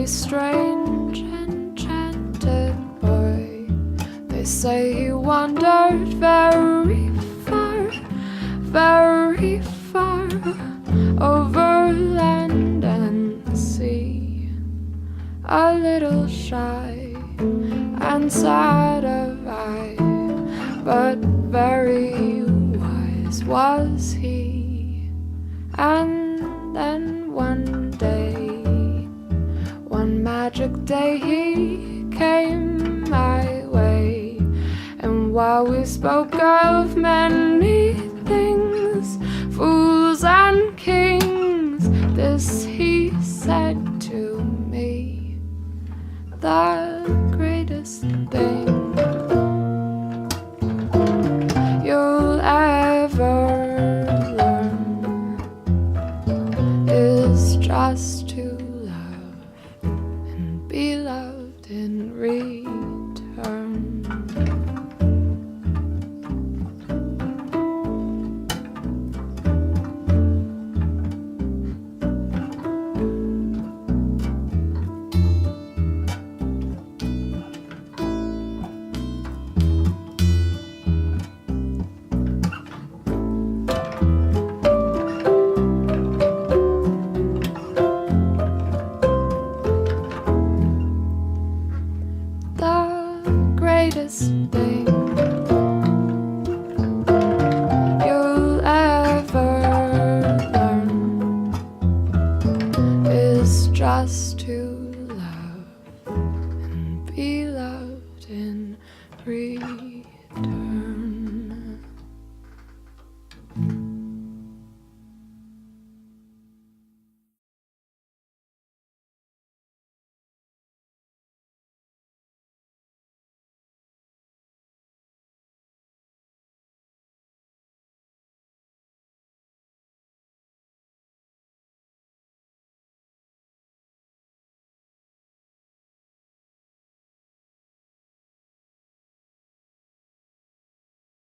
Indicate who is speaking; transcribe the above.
Speaker 1: very strange, enchanted boy. They say he wandered very far, very far, over land and sea. A little shy and sad of eye, but very wise was he. And then one day, one magic day, he came my way. And while we spoke of many things, fools and kings, this he said to me: the greatest thing you'll ever learn is just to love and be loved in return. The greatest thing